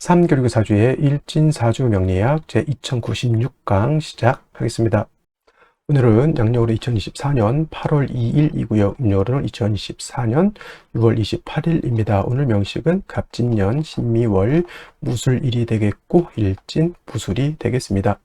3교육의 사주의 일진사주 명리학 제2096강 시작하겠습니다. 오늘은 양력으로 2024년 8월 2일이고요. 음력으로는 2024년 6월 28일입니다. 오늘 명식은 갑진년 신미월 무술일이 되겠고 일진 부술이 되겠습니다.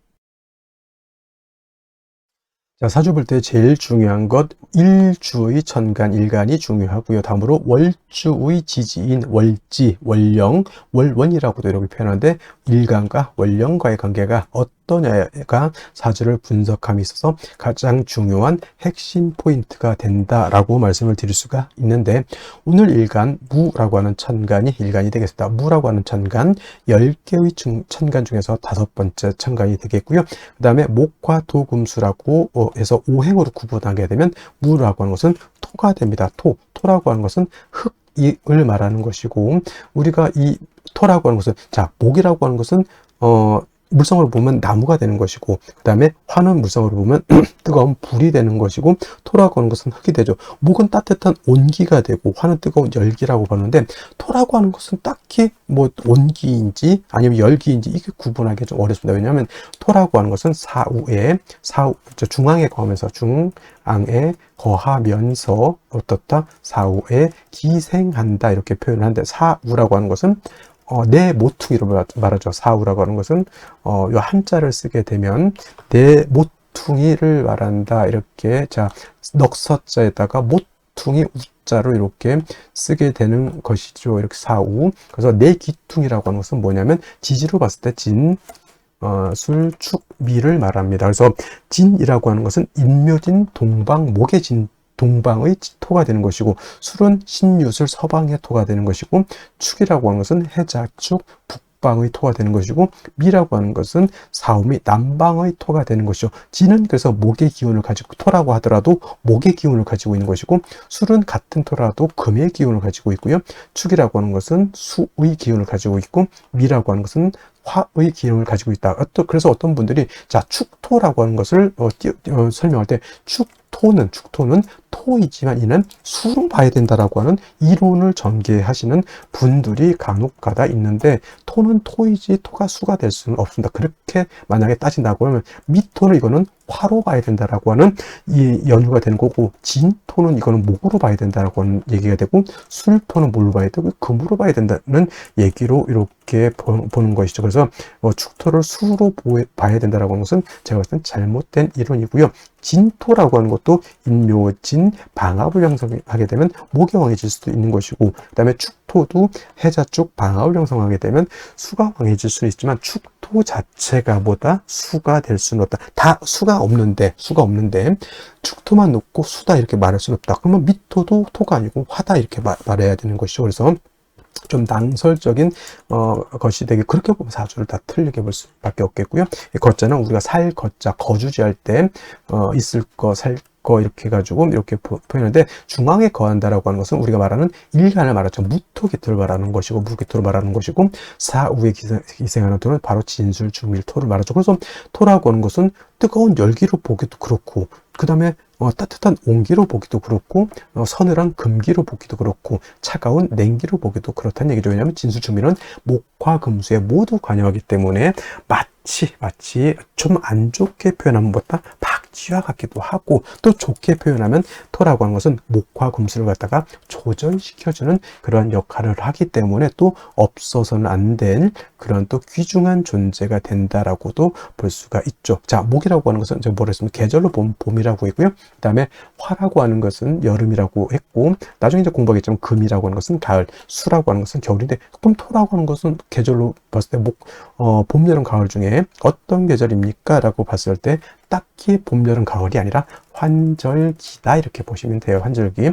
자, 사주 볼 때 제일 중요한 것 일주의 천간, 일간이 중요하고요. 다음으로 월주의 지지인 월지, 월령, 월원이라고도 이렇게 표현하는데 일간과 월령과의 관계가 어떠냐가 사주를 분석함에 있어서 가장 중요한 핵심 포인트가 된다라고 말씀을 드릴 수가 있는데, 오늘 일간 무라고 하는 천간이 일간이 되겠습니다. 무라고 하는 천간 10개의 천간 중에서 5번째 천간이 되겠고요. 그 다음에 목화 토금수라고 해서 오행으로 구분하게 되면 무라고 하는 것은 토가 됩니다. 토라고 하는 것은 흙을 말하는 것이고, 우리가 이 토라고 하는 것은, 자, 목이라고 하는 것은 물성으로 보면 나무가 되는 것이고, 그 다음에 화는 물성으로 보면 뜨거운 불이 되는 것이고, 토라고 하는 것은 흙이 되죠. 목은 따뜻한 온기가 되고, 화는 뜨거운 열기라고 보는데, 토라고 하는 것은 딱히 뭐 온기인지 아니면 열기인지 이게 구분하기 좀 어렵습니다. 왜냐하면 토라고 하는 것은 중앙에 거하면서, 중앙에 거하면서 어떻다? 사후에 기생한다 이렇게 표현하는데, 사우라고 하는 것은 내 모퉁이로 말하죠. 사우라고 하는 것은 요 한자를 쓰게 되면 내 모퉁이를 말한다. 이렇게, 자, 넉서자에다가 모퉁이 우자로 이렇게 쓰게 되는 것이죠. 이렇게 사우. 그래서 내 기퉁이라고 하는 것은 뭐냐면 지지로 봤을 때 진, 술, 축, 미를 말합니다. 그래서 진이라고 하는 것은 인묘진, 동방, 목의 진, 동방의 토가 되는 것이고, 술은 신유술, 서방의 토가 되는 것이고, 축이라고 하는 것은 해자축, 북방의 토가 되는 것이고, 미라고 하는 것은 사음이 남방의 토가 되는 것이죠. 진은 그래서 목의 기운을 가지고, 토라고 하더라도 목의 기운을 가지고 있는 것이고, 술은 같은 토라도 금의 기운을 가지고 있고요. 축이라고 하는 것은 수의 기운을 가지고 있고, 미라고 하는 것은 화의 기운을 가지고 있다. 그래서 어떤 분들이, 자, 축토라고 하는 것을 설명할 때 축토는 토이지만 이는 수로 봐야 된다라고 하는 이론을 전개하시는 분들이 간혹가다 있는데, 토는 토이지 토가 수가 될 수는 없습니다. 그렇게 만약에 따진다고 하면 미토는 이거는 화로 봐야 된다라고 하는 이 연유가 되는 거고, 진토는 이거는 목으로 봐야 된다라고 하는 얘기가 되고, 술토는 뭘로 봐야 되고 금으로 봐야 된다는 얘기로 이렇게 보는 것이죠. 그래서 축토를 수로 봐야 된다라고 하는 것은 제가 봤을 땐 잘못된 이론이고요. 진토라고 하는 것도 인묘진, 방압을 형성하게 되면 목이 왕해질 수도 있는 것이고, 그 다음에 축토도 해자축, 방압을 형성하게 되면 수가 왕해질 수는 있지만, 축토 자체가 뭐다? 수가 될 수는 없다. 다 수가 없는데 축토만 놓고 수다 이렇게 말할 수는 없다. 그러면 미토도 토가 아니고 화다 이렇게 말해야 되는 것이죠. 그래서 좀 낭설적인 것이 되게, 그렇게 보면 사주를 다 틀리게 볼 수밖에 없겠고요. 이 거자는 우리가 살 거자, 거주지할 때 있을 거, 살 거 이렇게 해가지고 이렇게 표현하는데, 중앙에 거한다라고 하는 것은 우리가 말하는 일간을 말하죠. 무토기토를 말하는 것이고, 무기토를 말하는 것이고, 사우에 기생하는 토는 바로 진술, 중밀, 토를 말하죠. 그래서 토라고 하는 것은 뜨거운 열기로 보기도 그렇고, 그 다음에 따뜻한 온기로 보기도 그렇고, 서늘한 금기로 보기도 그렇고, 차가운 냉기로 보기도 그렇다는 얘기죠. 왜냐하면 진수중밀은 목화 금수에 모두 관여하기 때문에 마치 좀 안 좋게 표현하면 뭐다? 박쥐와 같기도 하고, 또 좋게 표현하면 토라고 하는 것은 목화 금수를 갖다가 조절시켜주는 그런 역할을 하기 때문에 또 없어서는 안 될 그런 또 귀중한 존재가 된다라고도 볼 수가 있죠. 자, 목이라고 하는 것은 제가 뭐라 했으면 계절로 보면 봄이라고 했고요. 그 다음에 화라고 하는 것은 여름이라고 했고, 나중에 이제 공부하겠지만 금이라고 하는 것은 가을, 수라고 하는 것은 겨울인데, 그럼 토라고 하는 것은 계절로 봤을 때 봄, 여름, 가을 중에 어떤 계절입니까? 라고 봤을 때 딱히 봄, 여름, 가을이 아니라 환절기다 이렇게 보시면 돼요. 환절기.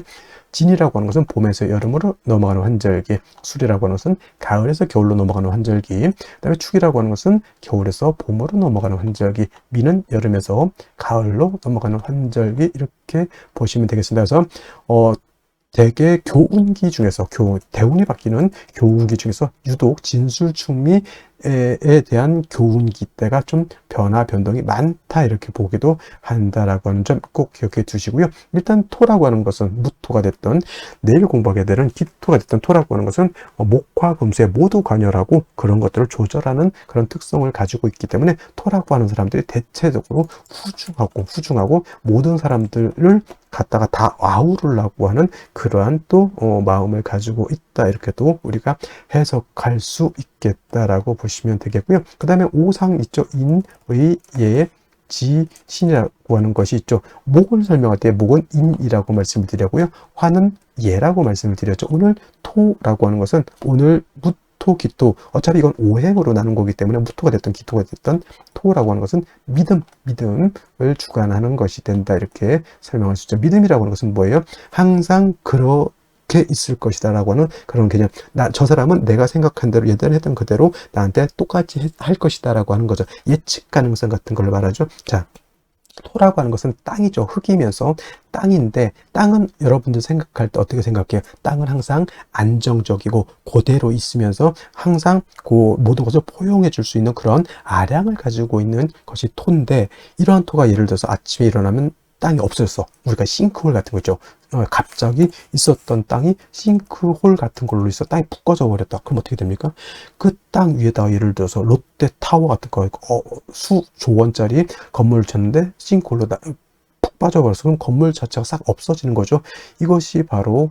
진이라고 하는 것은 봄에서 여름으로 넘어가는 환절기, 술이라고 하는 것은 가을에서 겨울로 넘어가는 환절기, 그 다음에 축이라고 하는 것은 겨울에서 봄으로 넘어가는 환절기, 미는 여름에서 가을로 넘어가는 환절기, 이렇게 보시면 되겠습니다. 그래서 대개 교운기 중에서 대운이 바뀌는 교운기 중에서 유독 진술충미 대한 교훈기 때가 좀 변동이 많다 이렇게 보기도 한다라고 하는 점 꼭 기억해 두시고요. 일단 토라고 하는 것은 무토가 됐던 내일 공부하게 되는 기토가 됐던 토라고 하는 것은 목화 금수에 모두 관여하고 그런 것들을 조절하는 그런 특성을 가지고 있기 때문에 토라고 하는 사람들이 대체적으로 후중하고 모든 사람들을 갖다가 다 아우르려고 하는 그러한 또 마음을 가지고 있다 이렇게 또 우리가 해석할 수 있겠다라고 보시면 되겠고요. 그 다음에 오상 있죠. 인의 예 지 신이라고 하는 것이 있죠. 목을 설명할 때 목은 인이라고 말씀을 드렸고요. 화는 예라고 말씀을 드렸죠. 오늘 토라고 하는 것은 오늘 무토 기토, 어차피 이건 오행으로 나눈 거기 때문에 무토가 됐든 기토가 됐든 토라고 하는 것은 믿음을 주관하는 것이 된다 이렇게 설명할 수 있죠. 믿음이라고 하는 것은 뭐예요? 항상 그렇게 있을 것이다 라고 하는 그런 개념. 저 사람은 내가 생각한 대로 예전에 했던 그대로 나한테 똑같이 할 것이다 라고 하는 거죠. 예측 가능성 같은 걸 말하죠. 자, 토라고 하는 것은 땅이죠. 흙이면서 땅인데, 땅은 여러분들 생각할 때 어떻게 생각해요? 땅은 항상 안정적이고 그대로 있으면서 항상 그 모든 것을 포용해 줄 수 있는 그런 아량을 가지고 있는 것이 토인데, 이러한 토가 예를 들어서 아침에 일어나면 땅이 없어졌어. 우리가 싱크홀 같은 거죠. 갑자기 있었던 땅이 싱크홀 같은 걸로 있어 땅이 푹 꺼져 버렸다. 그럼 어떻게 됩니까? 그 땅 위에다가 예를 들어서 롯데타워 같은 거 수조 원짜리 건물을 쳤는데 싱크홀로 푹 빠져버려서 그럼 건물 자체가 싹 없어지는 거죠. 이것이 바로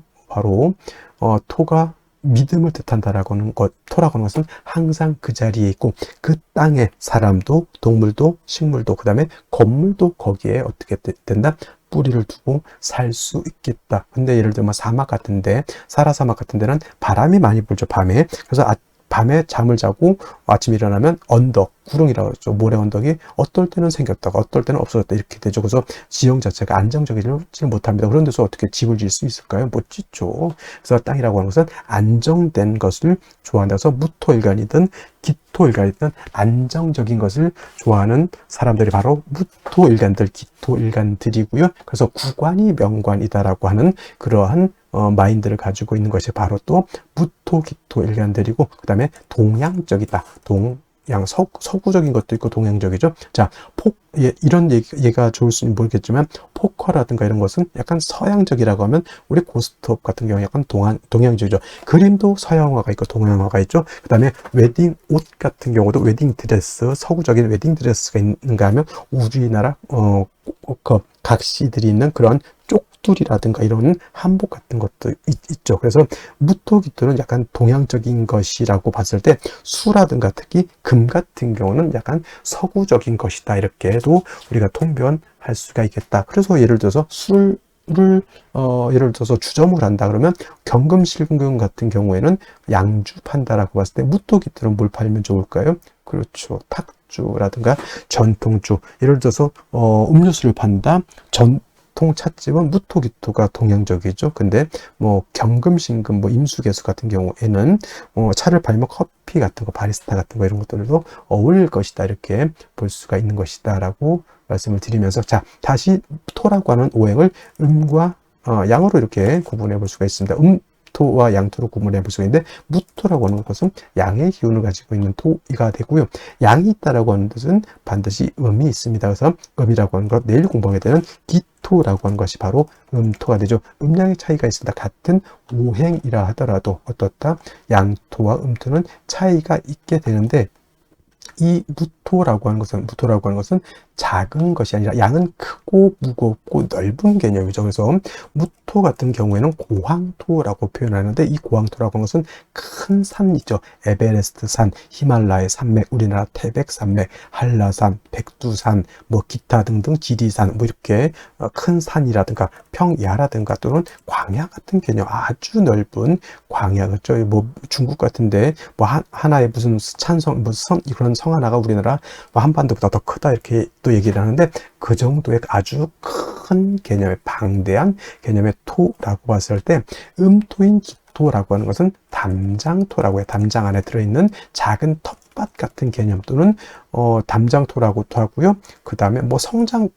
토가 믿음을 뜻한다라고 하는 것, 토라고 하는 것은 항상 그 자리에 있고 그 땅에 사람도 동물도 식물도 그 다음에 건물도 거기에 어떻게 된다? 뿌리를 두고 살 수 있겠다. 근데 예를 들면 사막 같은데, 사라사막 같은 데는 바람이 많이 불죠, 밤에. 그래서 밤에 잠을 자고 아침에 일어나면 언덕, 구릉이라고 하죠. 모래 언덕이 어떨 때는 생겼다가 어떨 때는 없어졌다 이렇게 되죠. 그래서 지형 자체가 안정적이지 못합니다. 그런 데서 어떻게 집을 지을 수 있을까요? 못 짓죠. 그래서 땅이라고 하는 것은 안정된 것을 좋아한다. 그래서 무토일간이든 기토일간이든 안정적인 것을 좋아하는 사람들이 바로 무토일간들, 기토일간들이고요. 그래서 구관이 명관이다라고 하는 그러한 마인드를 가지고 있는 것이 바로 또 무토, 기토 일간들이고, 그 다음에 동양적이다. 서구적인 것도 있고 동양적이죠. 자, 이런 얘가 좋을지는 모르겠지만 포커라든가 이런 것은 약간 서양적이라고 하면 우리 고스톱 같은 경우 약간 동양적이죠. 그림도 서양화가 있고 동양화가 있죠. 그 다음에 웨딩 옷 같은 경우도 웨딩 드레스, 서구적인 웨딩 드레스가 있는가 하면 우리나라 각시들이 있는 그런 쪽둘이라든가 이런 한복 같은 것도 있죠. 그래서 무토기토는 약간 동양적인 것이라고 봤을 때 수라든가 특히 금 같은 경우는 약간 서구적인 것이다 이렇게도 우리가 통변할 수가 있겠다. 그래서 예를 들어서 술을 예를 들어서 주점을 한다 그러면 경금실금 같은 경우에는 양주 판다라고 봤을 때 무토기토는 뭘 팔면 좋을까요? 그렇죠. 탁주라든가 전통주. 예를 들어서 음료수를 판다. 전통 찻집은 무토기토가 동양적이죠. 근데 경금신금, 임수개수 같은 경우에는 차를 팔면 커피 같은 거, 바리스타 같은 거 이런 것들도 어울릴 것이다 이렇게 볼 수가 있는 것이다라고 말씀을 드리면서, 자, 다시 토라고 하는 오행을 음과 양으로 이렇게 구분해 볼 수가 있습니다. 토와 양토로 구분해 볼 수가 있는데, 무토라고 하는 것은 양의 기운을 가지고 있는 토가 되고요. 양이 있다라고 하는 뜻은 반드시 음이 있습니다. 그래서 음이라고 하는 것, 내일 공부하게 되는 기토라고 하는 것이 바로 음토가 되죠. 음양의 차이가 있습니다. 같은 오행이라 하더라도 어떻다? 양토와 음토는 차이가 있게 되는데, 이 무토라고 하는 것은 작은 것이 아니라 양은 크고 무겁고 넓은 개념이죠. 그래서 무토 같은 경우에는 고황토라고 표현하는데, 이 고황토라고 하는 것은 큰 산이죠. 에베레스트 산, 히말라야 산맥, 우리나라 태백산맥, 한라산, 백두산, 기타 등등 지리산, 이렇게 큰 산이라든가 평야라든가 또는 광야 같은 개념, 아주 넓은 광야, 그렇죠. 중국 같은데 하나의 무슨 찬성, 그런 성 하나가 우리나라 한반도보다 더 크다 이렇게 또 얘기를 하는데, 그 정도의 아주 큰 개념의 방대한 개념의 토라고 봤을 때, 음토인 기토라고 하는 것은 담장토라고 해요. 담장 안에 들어있는 작은 텃밭 같은 개념 또는 담장토라고도 하고요. 그 다음에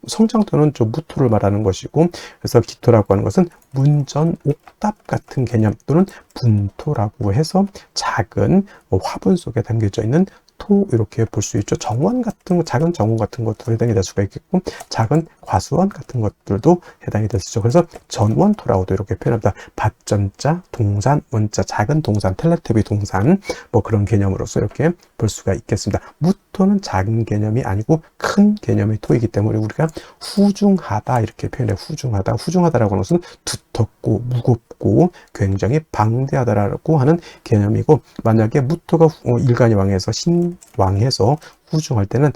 성장토는 좀 무토를 말하는 것이고, 그래서 기토라고 하는 것은 문전 옥답 같은 개념 또는 분토라고 해서 작은 화분 속에 담겨져 있는 무토 이렇게 볼 수 있죠. 정원 같은 거, 작은 정원 같은 것도 해당이 될 수가 있겠고, 작은 과수원 같은 것들도 해당이 될 수 있죠. 그래서 전원토라고도 이렇게 표현합니다. 밭전자, 동산, 원자, 작은 동산, 텔레토비 동산, 뭐 그런 개념으로서 이렇게 볼 수가 있겠습니다. 무토는 작은 개념이 아니고 큰 개념의 토이기 때문에 우리가 후중하다 이렇게 표현해요. 후중하다. 후중하다라고 하는 것은 두텁고 무겁고 굉장히 방대하다라고 하는 개념이고, 만약에 무토가 일간이 왕해서 신왕해서 후중할 때는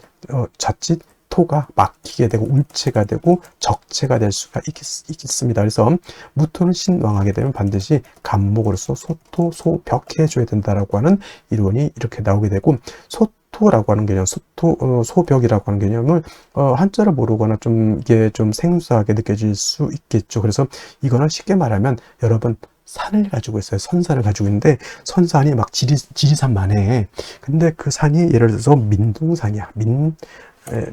자칫 토가 막히게 되고 운체가 되고 적체가 될 수가 있겠습니다. 그래서 무토는 신왕하게 되면 반드시 간목으로서 소토, 소벽해 줘야 된다라고 하는 이론이 이렇게 나오게 되고, 소토라고 하는 개념, 소벽이라고 하는 개념을 한자를 모르거나 좀 이게 좀 생소하게 느껴질 수 있겠죠. 그래서 이거는 쉽게 말하면 여러분 산을 가지고 있어요. 선산을 가지고 있는데 선산이 막 지리산만해. 근데 그 산이 예를 들어서 민둥산이야.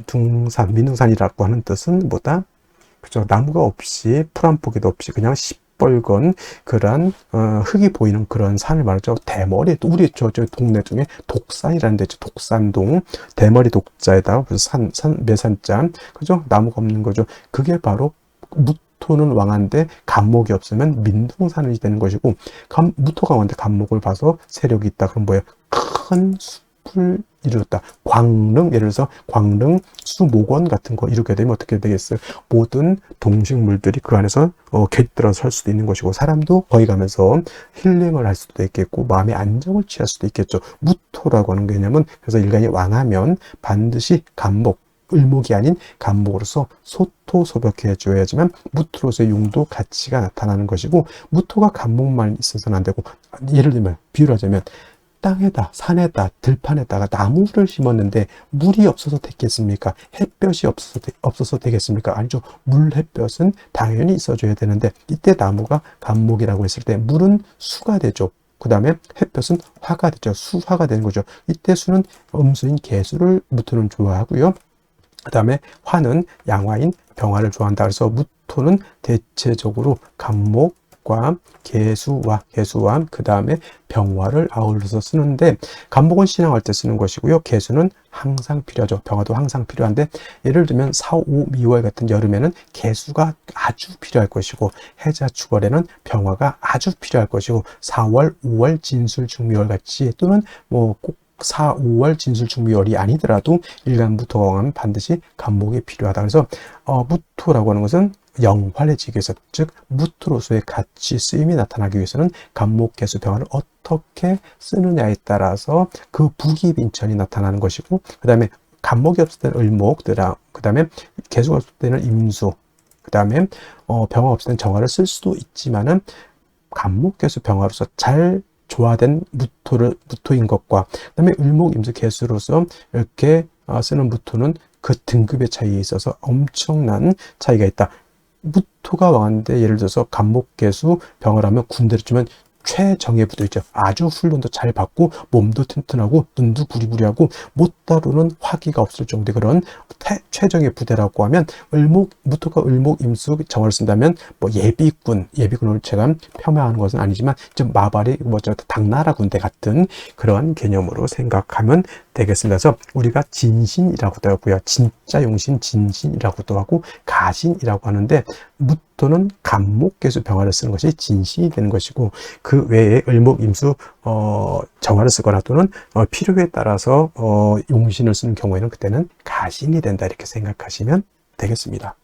민둥산이라고 하는 뜻은 뭐다? 그죠? 나무가 없이 풀 한 포기도 없이 그냥 시뻘건 그런 흙이 보이는 그런 산을 말하죠. 대머리, 우리 저 동네 중에 독산이라는 데 있죠. 독산동, 대머리 독자에다가 매산자, 그죠? 나무가 없는 거죠. 그게 바로 무토는 왕한데 간목이 없으면 민둥산이 되는 것이고, 무토가 왕한데 간목을 봐서 세력이 있다. 그럼 뭐예요? 큰 숲을 이루었다. 광릉, 예를 들어서 광릉 수목원 같은 거 이렇게 되면 어떻게 되겠어요? 모든 동식물들이 그 안에서 깃들어 설 수도 있는 것이고, 사람도 거기 가면서 힐링을 할 수도 있겠고 마음의 안정을 취할 수도 있겠죠. 무토라고 하는 개념은 그래서 일간이 왕하면 반드시 간목, 을목이 아닌 간목으로서 소토소벽해 줘야지만 무토로서의 용도 가치가 나타나는 것이고, 무토가 간목만 있어서는 안 되고, 예를 들면 비유를 하자면 땅에다, 산에다, 들판에다가 나무를 심었는데 물이 없어서 됐겠습니까? 햇볕이 없어서 되겠습니까? 아니죠. 물, 햇볕은 당연히 있어줘야 되는데, 이때 나무가 간목이라고 했을 때 물은 수가 되죠. 그 다음에 햇볕은 화가 되죠. 수화가 되는 거죠. 이때 수는 음수인 개수를 무토는 좋아하고요. 그 다음에 화는 양화인 병화를 좋아한다. 그래서 무토는 대체적으로 간목과 개수와 그 다음에 병화를 아울러서 쓰는데, 간목은 신앙할 때 쓰는 것이고요. 개수는 항상 필요하죠. 병화도 항상 필요한데, 예를 들면 4, 5, 미월 같은 여름에는 개수가 아주 필요할 것이고, 해자 축월에는 병화가 아주 필요할 것이고, 4월, 5월 진술 중미월 같이, 또는 꼭 4, 5월 진술중미월이 아니더라도 일간무토가 왕하면 반드시 간목이 필요하다. 그래서 무토라고 하는 것은 영활해지기 위해서, 즉 무토로서의 가치 쓰임이 나타나기 위해서는 간목, 개수, 병화를 어떻게 쓰느냐에 따라서 그 부기빈천이 나타나는 것이고, 그 다음에 간목이 없을 때는 을목, 그 다음에 개수가 없을 때는 임수, 그 다음에 병화 없을 때는 정화를 쓸 수도 있지만은 간목, 개수, 병화로서 잘 조화된 무토인 것과, 그 다음에 을목, 임수, 개수로서 이렇게 쓰는 무토는 그 등급의 차이에 있어서 엄청난 차이가 있다. 무토가 왕한데 예를 들어서 간목, 개수, 병화라면 군대를 주면 최정예 부대 있죠. 아주 훈련도 잘 받고 몸도 튼튼하고 눈도 부리부리하고 못 다루는 화기가 없을 정도의 그런 최정예 부대라고 하면, 무토가 을목, 임수, 정화를 쓴다면 예비군을 제가 폄하하는 것은 아니지만 좀 마발이 당나라 군대 같은 그런 개념으로 생각하면 되겠습니다. 그래서 우리가 진신이라고도 하고요, 진짜 용신 진신이라고도 하고 가신이라고 하는데, 무토는 간목, 개수, 병화를 쓰는 것이 진신이 되는 것이고, 그 외에 을목, 임수, 정화를 쓰거나 또는 필요에 따라서 용신을 쓰는 경우에는 그때는 가신이 된다, 이렇게 생각하시면 되겠습니다.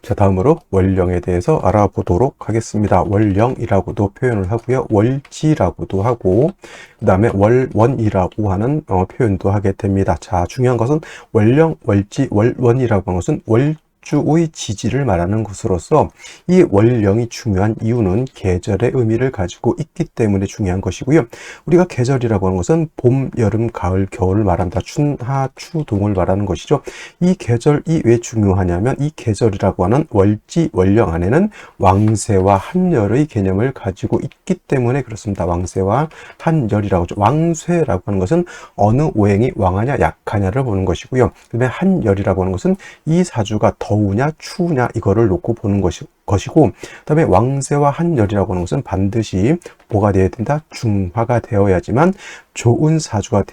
자, 다음으로 월령에 대해서 알아보도록 하겠습니다. 월령이라고도 표현을 하고요, 월지라고도 하고, 그 다음에 월원이라고 하는 표현도 하게 됩니다. 자, 중요한 것은 월령, 월지, 월원이라고 하는 것은 월주의 지지를 말하는 것으로서, 이 월령이 중요한 이유는 계절의 의미를 가지고 있기 때문에 중요한 것이고요. 우리가 계절이라고 하는 것은 봄, 여름, 가을, 겨울을 말한다. 춘하, 추, 동을 말하는 것이죠. 이 계절이 왜 중요하냐면, 이 계절이라고 하는 월지, 월령 안에는 왕세와 한열의 개념을 가지고 있기 때문에 그렇습니다. 왕세와 한열이라고 하죠. 왕세라고 하는 것은 어느 오행이 왕하냐 약하냐를 보는 것이고요. 그 다음에 한열이라고 하는 것은 이 사주가 더 더우냐 추우냐 이거를 놓고 보는 것이고, 그다음에 왕세와 한열이라고 하는 것은 반드시 뭐가 되어야 된다? 중화가 되어야지만 좋은 사주가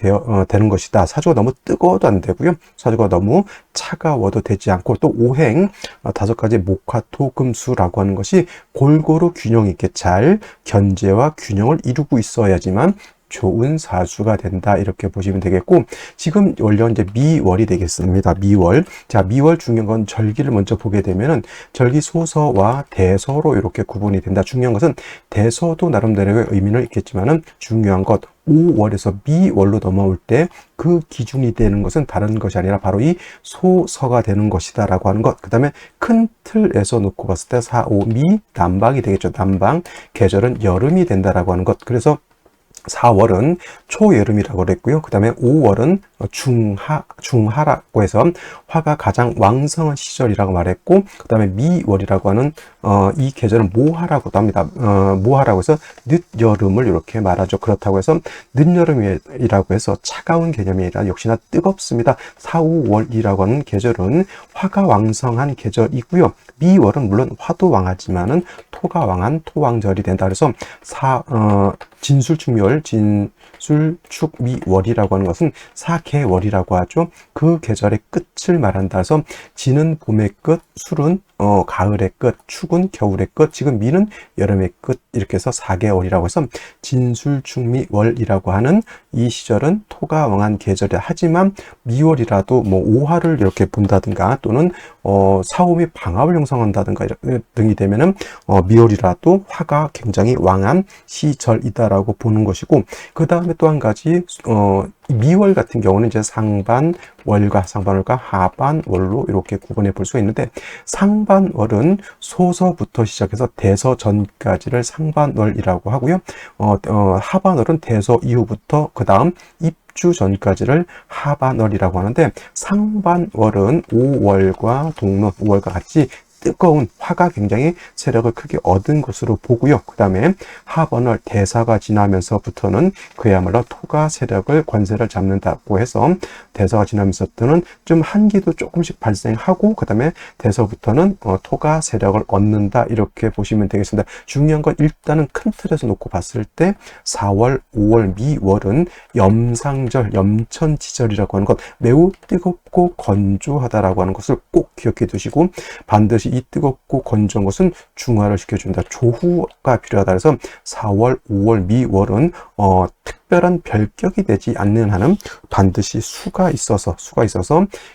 되는 것이다. 사주가 너무 뜨거워도 안 되고요. 사주가 너무 차가워도 되지 않고, 또 오행 5가지 목화토금수라고 하는 것이 골고루 균형 있게 잘 견제와 균형을 이루고 있어야지만 좋은 사주가 된다, 이렇게 보시면 되겠고, 지금 원래 이제 미월이 되겠습니다. 미월. 자, 미월 중요한 건 절기를 먼저 보게 되면은 절기 소서와 대서로 이렇게 구분이 된다. 중요한 것은 대서도 나름대로의 의미는 있겠지만은 중요한 것 5월에서 미월로 넘어올 때 그 기준이 되는 것은 다른 것이 아니라 바로 이 소서가 되는 것이다라고 하는 것. 그다음에 큰 틀에서 놓고 봤을 때 4, 5, 미 남방이 되겠죠. 남방 계절은 여름이 된다라고 하는 것. 그래서 4월은 초여름이라고 그랬고요. 그 다음에 5월은 중하라고 해서 화가 가장 왕성한 시절이라고 말했고, 그 다음에 미월이라고 하는 이 계절은 모하라고도 합니다. 모하라고 해서 늦여름을 이렇게 말하죠. 그렇다고 해서 늦여름이라고 해서 차가운 개념이 아니라 역시나 뜨겁습니다. 4, 5월이라고 하는 계절은 화가 왕성한 계절이고요. 미월은 물론 화도 왕하지만은 토가 왕한 토왕절이 된다. 그래서 진술축미월, 진술축미월이라고 하는 것은 사계월이라고 하죠. 그 계절의 끝을 말한다 해서 진은 봄의 끝, 술은 가을의 끝, 축은 겨울의 끝, 지금 미는 여름의 끝, 이렇게 해서 4개월이라고 해서 진술축미월이라고 하는 이 시절은 토가 왕한 계절이다. 하지만 미월이라도 뭐 오화를 이렇게 본다든가 또는 사오미 방압을 형성한다든가 등이 되면은 미월이라도 화가 굉장히 왕한 시절이다라고 보는 것이고, 그 다음에 또 한 가지 미월 같은 경우는 이제 상반월과 하반월로 이렇게 구분해 볼 수가 있는데, 상반월은 소서부터 시작해서 대서 전까지를 상반월이라고 하고요. 하반월은 대서 이후부터 그 다음 입주 전까지를 하반월이라고 하는데, 상반월은 5월과 동론, 5월과 같이 뜨거운 화가 굉장히 세력을 크게 얻은 것으로 보고요. 그 다음에 하반월 대사가 지나면서부터는 그야말로 토가 세력을 권세를 잡는다고 해서 대사가 지나면서부터는 좀 한기도 조금씩 발생하고, 그 다음에 대서부터는 토가 세력을 얻는다, 이렇게 보시면 되겠습니다. 중요한 건 일단은 큰 틀에서 놓고 봤을 때 4월, 5월, 미월은 염상절, 염천지절이라고 하는 것, 매우 뜨겁고 건조하다라고 하는 것을 꼭 기억해 두시고, 반드시 이 뜨겁고 건조한 것은 중화를 시켜준다. 조후가 필요하다. 그래서 4월, 5월, 미월은 특별한 별격이 되지 않는 한은 반드시 수가 있어서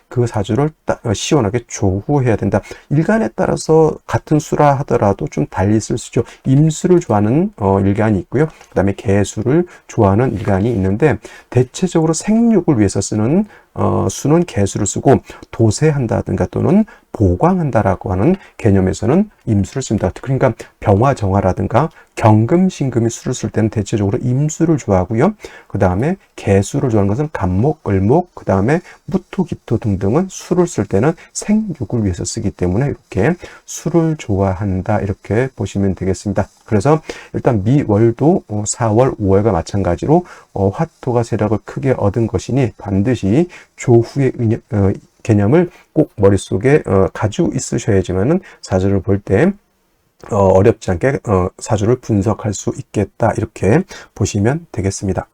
그 사주를 시원하게 조후해야 된다. 일간에 따라서 같은 수라 하더라도 좀 달리 쓸 수 있죠. 임수를 좋아하는 일간이 있고요. 그 다음에 개수를 좋아하는 일간이 있는데, 대체적으로 생육을 위해서 쓰는 수는 개수를 쓰고, 도세한다든가 또는 보광한다라고 하는 개념에서는 임수를 씁니다. 그러니까 병화정화라든가 경금신금이 수를 쓸 때는 대체적으로 임수를 좋아하고요. 그 다음에 개수를 좋아하는 것은 간목, 을목, 그 다음에 무토, 기토 등등은 수를 쓸 때는 생육을 위해서 쓰기 때문에 이렇게 수를 좋아한다, 이렇게 보시면 되겠습니다. 그래서 일단 미월도 4월, 5월과 마찬가지로 화토가 세력을 크게 얻은 것이니 반드시 조후의 개념을 꼭 머릿속에 가지고 있으셔야지만은 사주를 볼 때 어렵지 않게 사주를 분석할 수 있겠다, 이렇게 보시면 되겠습니다.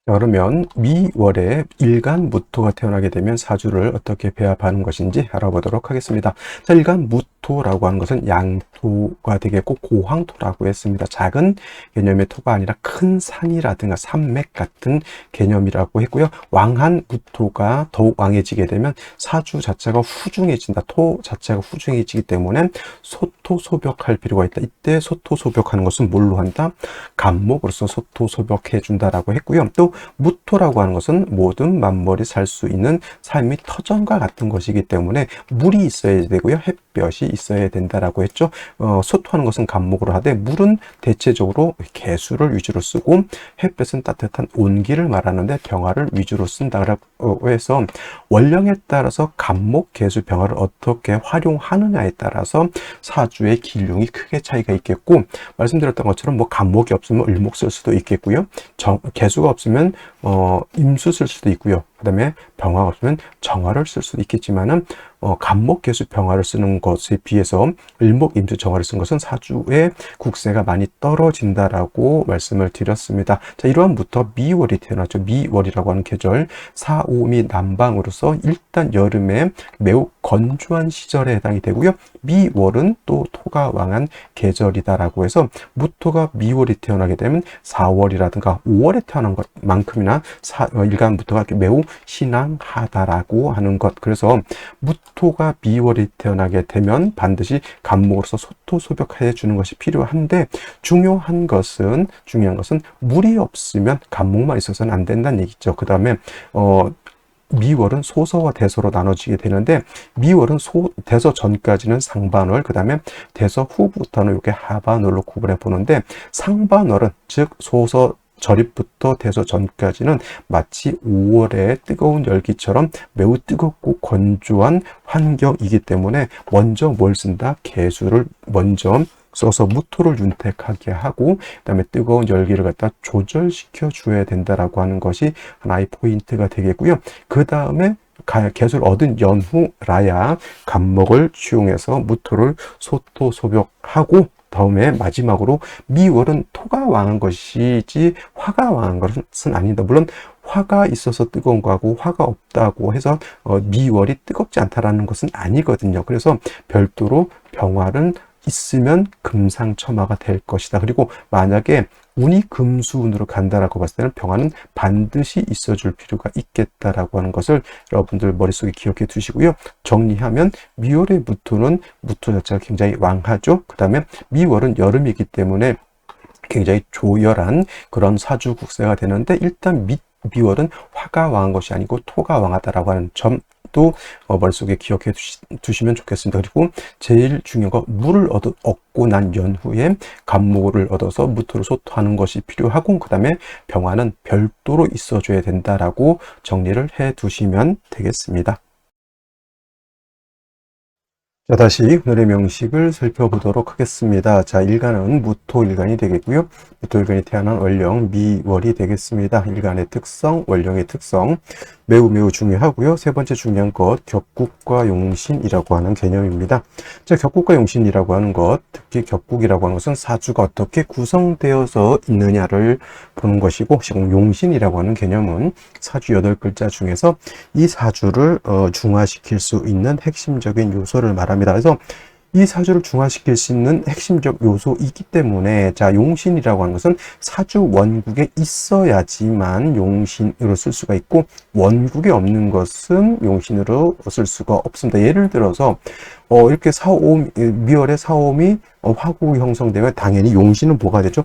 그러면 미월에 일간 무토가 태어나게 되면 사주를 어떻게 배합하는 것인지 알아보도록 하겠습니다. 자, 일간 무토라고 하는 것은 양토가 되겠고 고황토라고 했습니다. 작은 개념의 토가 아니라 큰 산이라든가 산맥 같은 개념이라고 했고요. 왕한 무토가 더욱 왕해지게 되면 사주 자체가 후중해진다. 토 자체가 후중해지기 때문에 소토소벽할 필요가 있다. 이때 소토소벽하는 것은 뭘로 한다? 간목으로서 소토소벽해 준다라고 했고요. 또 무토라고 하는 것은 모든 만물이 살 수 있는 삶이 터전과 같은 것이기 때문에 물이 있어야 되고요. 햇볕이 있어야 된다라고 했죠. 소토하는 것은 간목으로 하되, 물은 대체적으로 개수를 위주로 쓰고, 햇볕은 따뜻한 온기를 말하는데 병화를 위주로 쓴다고 해서 원령에 따라서 간목, 개수, 병화를 어떻게 활용하느냐에 따라서 사주의 기륭이 크게 차이가 있겠고, 말씀드렸던 것처럼 뭐 간목이 없으면 을목 쓸 수도 있겠고요. 개수가 없으면 임수 쓸 수도 있고요. 그 다음에 병화가 없으면 정화를 쓸 수도 있겠지만은 간목, 개수, 병화를 쓰는 것에 비해서 을목, 임수, 정화를 쓰는 것은 사주의 국세가 많이 떨어진다라고 말씀을 드렸습니다. 자, 이러한부터 미월이 태어났죠. 미월이라고 하는 계절, 사오미 남방으로서 일단 여름에 매우 건조한 시절에 해당이 되고요. 미월은 또 토가 왕한 계절이다라고 해서 무토가 미월이 태어나게 되면 4월이라든가 5월에 태어난 것만큼이나 일간무토가 매우 신앙하다라고 하는 것. 그래서 무토가 미월이 태어나게 되면 반드시 간목으로서 소토소벽해 주는 것이 필요한데, 중요한 것은 물이 없으면 간목만 있어서는 안 된다는 얘기죠. 그 다음에 미월은 소서와 대서로 나눠지게 되는데, 미월은 대서 전까지는 상반월, 그 다음에 대서 후부터는 이렇게 하반월로 구분해 보는데, 상반월은 즉 소서 절입부터 대서 전까지는 마치 5월의 뜨거운 열기처럼 매우 뜨겁고 건조한 환경이기 때문에 먼저 뭘 쓴다? 개수를 먼저 써서 무토를 윤택하게 하고, 그 다음에 뜨거운 열기를 갖다 조절시켜 줘야 된다라고 하는 것이 하나의 포인트가 되겠고요. 그 다음에 개수를 얻은 연후라야 간목을 취용해서 무토를 소토소벽하고, 다음에 마지막으로 미월은 토가 왕한 것이지 화가 왕한 것은 아니다. 물론 화가 있어서 뜨거운 거하고 화가 없다고 해서 미월이 뜨겁지 않다라는 것은 아니거든요. 그래서 별도로 병화는 있으면 금상첨화가 될 것이다. 그리고 만약에 운이 금수운으로 간다라고 봤을 때는 병화는 반드시 있어줄 필요가 있겠다라고 하는 것을 여러분들 머릿속에 기억해 두시고요. 정리하면 미월의 무토는 무토 자체가 굉장히 왕하죠. 그 다음에 미월은 여름이기 때문에 굉장히 조열한 그런 사주 국세가 되는데, 일단 미월은 화가 왕한 것이 아니고 토가 왕하다라고 하는 점도 머릿속에 기억해 두시면 좋겠습니다. 그리고 제일 중요한 건 물을 얻고 난 연후에 간목을 얻어서 무토를 소토하는 것이 필요하고, 그 다음에 병화는 별도로 있어줘야 된다라고 정리를 해 두시면 되겠습니다. 자, 다시 오늘의 명식을 살펴보도록 하겠습니다. 자, 일간은 무토일간이 되겠고요. 무토일간이 태어난 월령 미월이 되겠습니다. 일간의 특성, 월령의 특성 매우 중요하고요. 세 번째 중요한 것, 격국과 용신이라고 하는 개념입니다. 자, 격국과 용신이라고 하는 것, 특히 격국이라고 하는 것은 사주가 어떻게 구성되어서 있느냐를 보는 것이고, 용신이라고 하는 개념은 사주 8글자 중에서 이 사주를 중화시킬 수 있는 핵심적인 요소를 말합니다. 그래서 이 사주를 중화시킬 수 있는 핵심적 요소이기 때문에, 자, 용신이라고 하는 것은 사주 원국에 있어야지만 용신으로 쓸 수가 있고, 원국에 없는 것은 용신으로 쓸 수가 없습니다. 예를 들어서 이렇게 미월에 사오미 화구 형성되면 당연히 용신은 뭐가 되죠?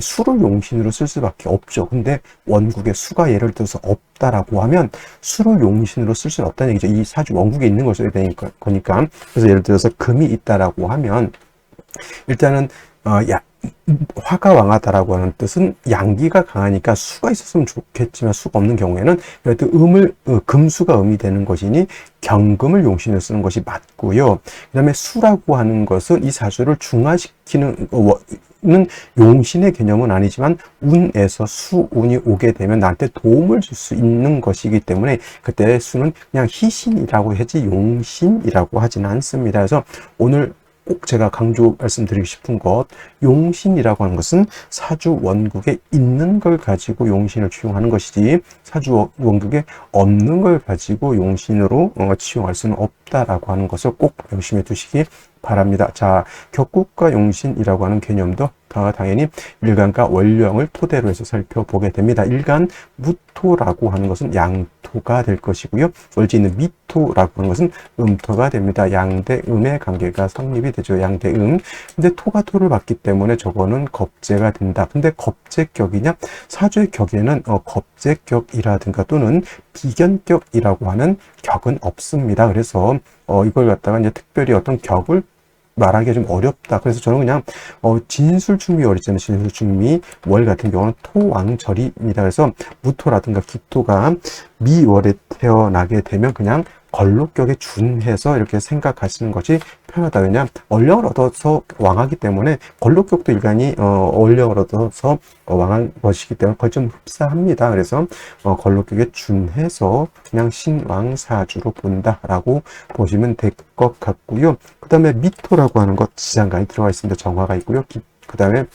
수를 용신으로 쓸 수밖에 없죠. 근데 원국에 수가 예를 들어서 없다라고 하면 수를 용신으로 쓸 수는 없다는 얘기죠. 이 사주 원국에 있는 걸 써야 되니까. 그래서 예를 들어서 금이 있다라고 하면, 일단은 화가 왕하다라고 하는 뜻은 양기가 강하니까 수가 있었으면 좋겠지만 수가 없는 경우에는 그래도 금수가 음이 되는 것이니 경금을 용신으로 쓰는 것이 맞고요. 그 다음에 수라고 하는 것은 이 사주를 중화시키는 용신의 개념은 아니지만 운에서 수운이 오게 되면 나한테 도움을 줄 수 있는 것이기 때문에 그때 수는 그냥 희신이라고 하지 용신이라고 하지는 않습니다. 그래서 오늘 꼭 제가 강조 말씀드리고 싶은 것, 용신이라고 하는 것은 사주 원국에 있는 걸 가지고 용신을 취용하는 것이지, 사주 원국에 없는 걸 가지고 용신으로 취용할 수는 없다라고 하는 것을 꼭 명심해 두시기 바랍니다. 자, 격국과 용신이라고 하는 개념도 당연히 일간과 월령을 토대로 해서 살펴보게 됩니다. 일간 무토라고 하는 것은 양토가 될 것이고요. 월지 있는 미토라고 하는 것은 음토가 됩니다. 양대 음의 관계가 성립이 되죠. 양대 음. 근데 토가 토를 받기 때문에 저거는 겁재가 된다. 근데 겁재격이냐? 사주의 격에는 겁재격이라든가 또는 비견격이라고 하는 격은 없습니다. 그래서 이걸 갖다가 이제 특별히 어떤 격을 말하기가 좀 어렵다. 그래서 저는 그냥 진술충미월 있잖아요. 진술충미월 같은 경우는 토왕절입니다. 그래서 무토라든가 기토가 미월에 태어나게 되면 그냥 걸록격에 준해서 이렇게 생각하시는 것이 편하다. 왜냐 얼령을 얻어서 왕하기 때문에 걸록격도 일간이 얼령을 얻어서 왕한 것이기 때문에 거의 좀 흡사합니다. 그래서 걸록격에 준해서 그냥 신왕사주로 본다라고 보시면 될 것 같고요. 그 다음에 미토라고 하는 것 지장간이 들어가 있습니다. 정화가 있고요. 그 다음에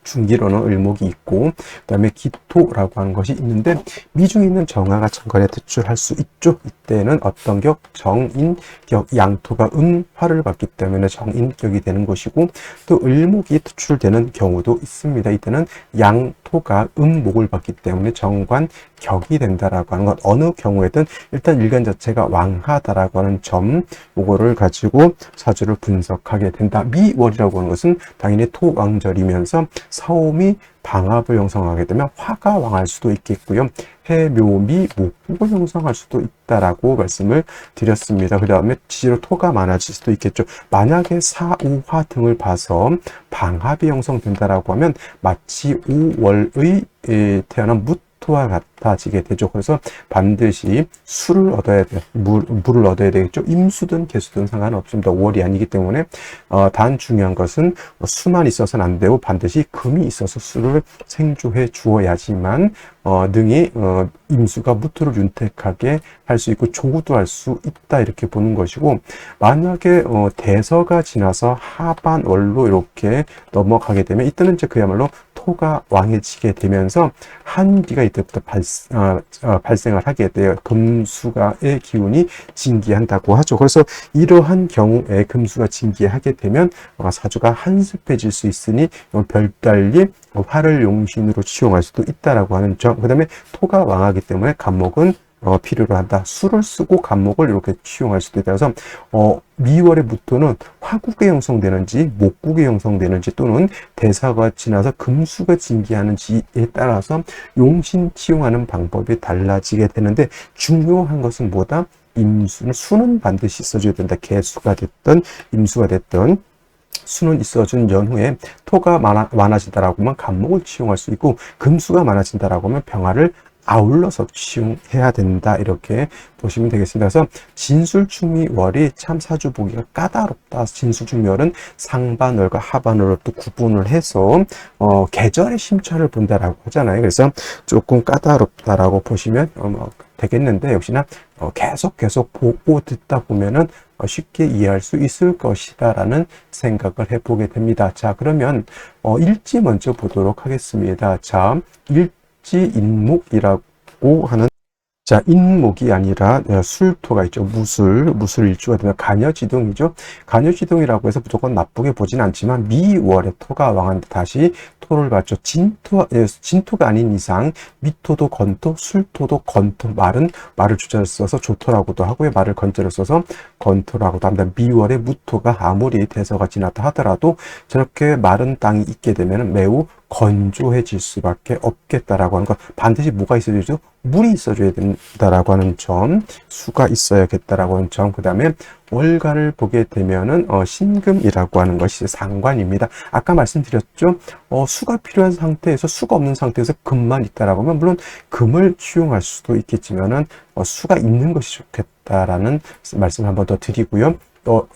중기로는 을목이 있고 그 다음에 기토라고 하는 것이 있는데 미중에 있는 정화가 천간에 대출할 수 있죠. 이때는 어떤 격? 정인격, 양토가 화를 받기 때문에 정인격이 되는 것이고 또 을목이 대출되는 경우도 있습니다. 이때는 양토가 목을 받기 때문에 정관격이 된다라고 하는 것. 어느 경우에든 일단 일간 자체가 왕하다라고 하는 점 요거를 가지고 사주를 분석하게 된다. 미월이라고 하는 것은 당연히 토왕절이면서 사오미 방합을 형성하게 되면 화가 왕할 수도 있겠고요. 해묘미 목국을 형성할 수도 있다라고 말씀을 드렸습니다. 그 다음에 지지로 토가 많아질 수도 있겠죠. 만약에 사우화 등을 봐서 방합이 형성된다라고 하면 마치 5월의 태어난 무토와 같아지게 되죠. 그래서 반드시 술을 얻어야 돼. 물을 얻어야 되겠죠. 임수든 개수든 상관없습니다. 5월이 아니기 때문에 단 중요한 것은 수만 있어서는 안 되고 반드시 금이 있어서 술을 생조해 주어야지만 능히 임수가 무토를 윤택하게 할 수 있고 조구도 할 수 있다 이렇게 보는 것이고 만약에 대서가 지나서 하반월로 이렇게 넘어가게 되면 이때는 이제 그야말로 토가 왕해지게 되면서 한기가 이때부터 발생을 하게 돼요. 금수가의 기운이 진기한다고 하죠. 그래서 이러한 경우에 금수가 진기하게 되면 사주가 한습해질 수 있으니 별달리 화를 용신으로 치용할 수도 있다라고 하는 점. 그 다음에 토가 왕하기 때문에 간목은 필요로 한다. 수를 쓰고 간목을 이렇게 치용할 수도 있다. 그래서 미월의 무토는 화국에 형성되는지 목국에 형성되는지 또는 대사가 지나서 금수가 진기하는지에 따라서 용신 치용하는 방법이 달라지게 되는데 중요한 것은 뭐다? 수는 반드시 있어줘야 된다. 개수가 됐든 임수가 됐든 수는 있어준 연후에 토가 많아진다라고 하면 간목을 치용할 수 있고 금수가 많아진다라고 하면 병화를 아울러서 치용해야 된다 이렇게 보시면 되겠습니다. 그래서 진술충미월이 참 사주 보기가 까다롭다. 진술충미월은 상반월과 하반월을 또 구분을 해서 계절의 심차를 본다라고 하잖아요. 그래서 조금 까다롭다라고 보시면 되겠는데 역시나 계속 보고 듣다 보면은 쉽게 이해할 수 있을 것이다 라는 생각을 해보게 됩니다. 자, 그러면 일지 먼저 보도록 하겠습니다. 자, 일지인목이라고 하는 자, 인목이 아니라 술토가 있죠. 무술일주가 되면 간여지동이죠. 간여지동이라고 해서 무조건 나쁘게 보진 않지만 미월에 토가 왕한테 다시 토를 받죠. 진토가 아닌 이상 미토도 건토, 술토도 건토, 말을 주자를 써서 조토라고도 하고요. 말을 건자를 써서 건토라고도 합니다. 미월에 무토가 아무리 대서가 지났다 하더라도 저렇게 마른 땅이 있게 되면 매우 건조해질 수밖에 없겠다라고 하는 것. 반드시 뭐가 있어야죠? 물이 있어줘야 된다라고 하는 점, 수가 있어야겠다라고 하는 점. 그 다음에 월간을 보게 되면은 신금이라고 하는 것이 상관입니다. 아까 말씀드렸죠. 수가 필요한 상태에서 수가 없는 상태에서 금만 있다라고 하면 물론 금을 취용할 수도 있겠지만은 수가 있는 것이 좋겠다라는 말씀을 한 번 더 드리고요.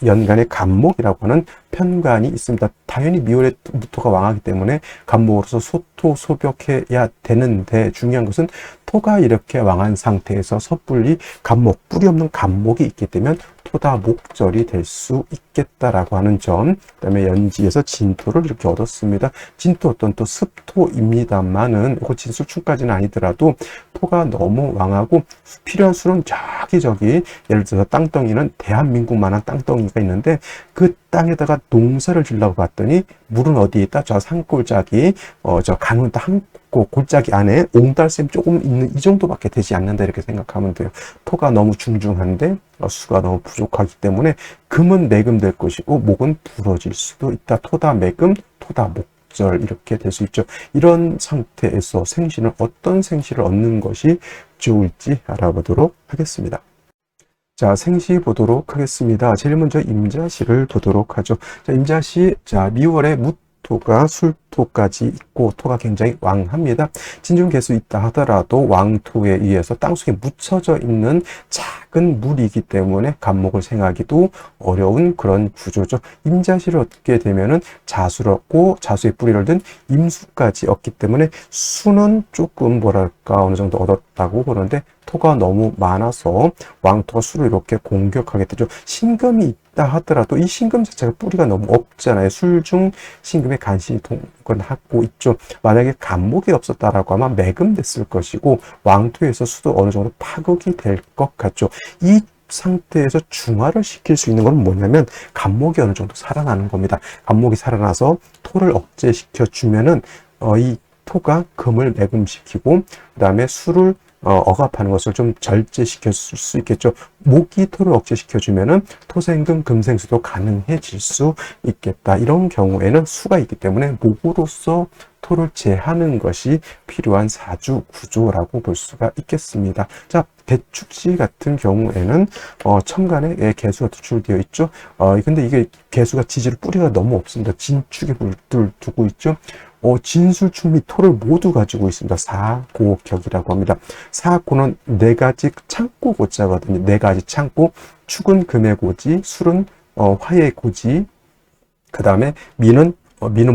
연간에 간목이라고 하는 편관이 있습니다. 당연히 미월에 무토가 왕하기 때문에 간목으로서 소토 소벽해야 되는데 중요한 것은 토가 이렇게 왕한 상태에서 섣불리 간목, 뿌리 없는 간목이 있게 되면 토다 목절이 될 수 있겠다라고 하는 점. 그 다음에 연지에서 진토를 이렇게 얻었습니다. 진토 어떤 또 습토입니다만은 그 진술충까지는 아니더라도 토가 너무 왕하고 필요한 수는 저기 예를 들어서 땅덩이는 대한민국만한 땅덩이가 있는데 그 땅에다가 농사를 지려고 봤더니 물은 어디에 있다? 저 산골짜기, 저 강은 한 골짜기 안에 옹달샘 조금 있는 이 정도밖에 되지 않는다 이렇게 생각하면 돼요. 토가 너무 중중한데 수가 너무 부족하기 때문에 금은 매금될 것이고 목은 부러질 수도 있다. 토다 매금, 토다 목절 이렇게 될 수 있죠. 이런 상태에서 어떤 생시를 얻는 것이 좋을지 알아보도록 하겠습니다. 자, 생시 보도록 하겠습니다. 제일 먼저 임자시를 보도록 하죠. 자, 임자시, 자, 미월에 토가 술토까지 있고 토가 굉장히 왕합니다. 진중계수 있다 하더라도 왕토에 의해서 땅속에 묻혀져 있는 작은 물이기 때문에 간목을 생하기도 어려운 그런 구조죠. 임자시를 얻게 되면은 자수를 얻고 자수의 뿌리를 든 임수까지 얻기 때문에 수는 조금 뭐랄까 어느 정도 얻었다고 그러는데 토가 너무 많아서 왕토가 수를 이렇게 공격하게 되죠. 신금이 있다 하더라도 이 신금 자체가 뿌리가 너무 없잖아요. 술중 신금의 간신히 동건하고 있죠. 만약에 간목이 없었다라고 하면 매금됐을 것이고 왕토에서 수도 어느 정도 파극이 될 것 같죠. 이 상태에서 중화를 시킬 수 있는 건 뭐냐면 간목이 어느 정도 살아나는 겁니다. 간목이 살아나서 토를 억제시켜 주면은 이 토가 금을 매금시키고 그 다음에 수를 억압하는 것을 좀 절제시킬 수 있겠죠. 목이 토를 억제시켜주면은 토생금, 금생수도 가능해질 수 있겠다. 이런 경우에는 수가 있기 때문에 목으로서 토를 제하는 것이 필요한 사주 구조라고 볼 수가 있겠습니다. 자, 대축지 같은 경우에는 천간에 개수가 투출되어 있죠. 근데 이게 개수가 지지로 뿌리가 너무 없습니다. 진축에 물들 두고 있죠. 진술충 및 토를 모두 가지고 있습니다. 사고격이라고 합니다. 사고는 네 가지 창고 고자거든요. 네 가지 창고. 축은 금의 고지, 술은 화의 고지, 그 다음에 미는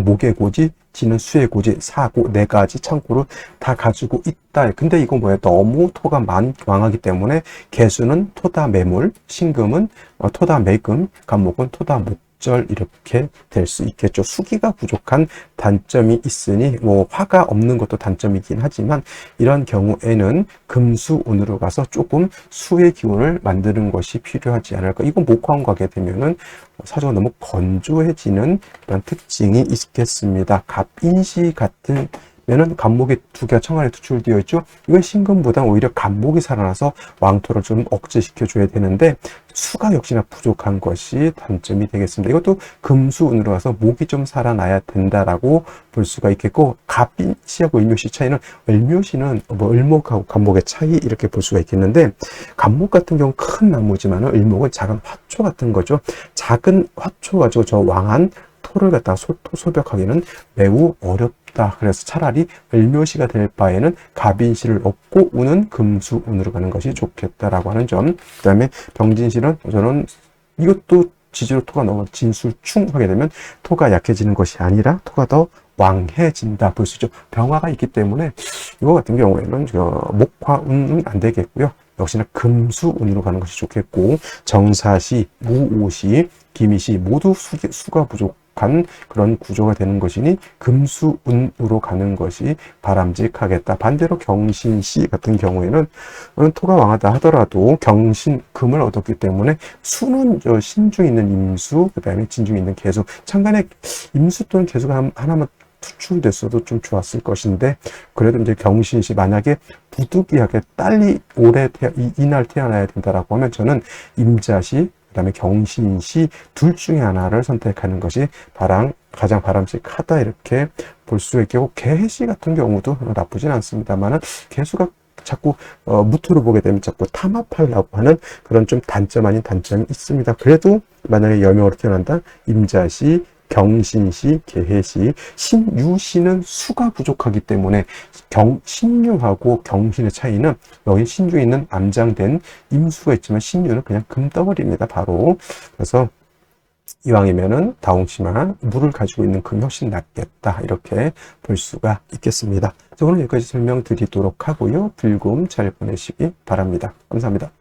목의 고지, 지는 수의 고지, 사고 네 가지 창고를 다 가지고 있다. 근데 이거 뭐예요? 너무 토가 왕하기 때문에 개수는 토다 매물, 신금은 토다 매금, 간목은 토다 목절 이렇게 될 수 있겠죠. 수기가 부족한 단점이 있으니 뭐 화가 없는 것도 단점이긴 하지만 이런 경우에는 금수운으로 가서 조금 수의 기운을 만드는 것이 필요하지 않을까. 이건 목화운 가게 되면은 사주가 너무 건조해지는 그런 특징이 있겠습니다. 갑인시 같은 면은 간목이 두 개가 천간에 투출되어 있죠. 이건 신금보다 오히려 간목이 살아나서 왕토를 좀 억제시켜 줘야 되는데 수가 역시나 부족한 것이 단점이 되겠습니다. 이것도 금수운으로 가서 목이 좀 살아나야 된다라고 볼 수가 있겠고, 갑인시하고 을묘시 차이는 을묘시는 뭐 을목하고 간목의 차이 이렇게 볼 수가 있겠는데, 간목 같은 경우는 큰 나무지만 을목은 작은 화초 같은 거죠. 작은 화초 가지고 저 왕한 토를 갖다가 소벽하기는 매우 어렵다. 그래서 차라리 을묘시가 될 바에는 갑인시를 얻고 운은 금수운으로 가는 것이 좋겠다라고 하는 점. 그 다음에 병진시는 저는 이것도 지지로 토가 너무 진술충 하게 되면 토가 약해지는 것이 아니라 토가 더 왕해진다 볼 수 있죠. 병화가 있기 때문에 이거 같은 경우에는 목화운은 안 되겠고요. 역시나 금수운으로 가는 것이 좋겠고, 정사시, 무오시, 기미시 모두 수가 부족한 그런 구조가 되는 것이니 금수운으로 가는 것이 바람직하겠다. 반대로 경신시 같은 경우에는 토가 왕하다 하더라도 경신, 금을 얻었기 때문에 수는 신중에 있는 임수, 그 다음에 진중에 있는 개수, 천간에 임수 또는 개수가 하나만 투출됐어도 좀 좋았을 것인데, 그래도 이제 경신시 만약에 부득이하게 딸이 이날 태어나야 된다라고 하면 저는 임자시, 그 다음에 경신시 둘 중에 하나를 선택하는 것이 가장 바람직하다 이렇게 볼 수 있겠고, 개해시 같은 경우도 나쁘진 않습니다만은 개수가 자꾸 무토를 보게 되면 자꾸 탐합하려고 하는 그런 좀 단점 아닌 단점이 있습니다. 그래도 만약에 여명으로 태어난다, 임자시, 경신시, 개해시, 신유시는 수가 부족하기 때문에 신유하고 경신의 차이는 여기 신유에 있는 암장된 임수가 있지만 신유는 그냥 금덩어리입니다. 바로. 그래서 이왕이면은 다홍치마 물을 가지고 있는 금이 훨씬 낫겠다 이렇게 볼 수가 있겠습니다. 오늘 여기까지 설명드리도록 하고요. 불금 잘 보내시기 바랍니다. 감사합니다.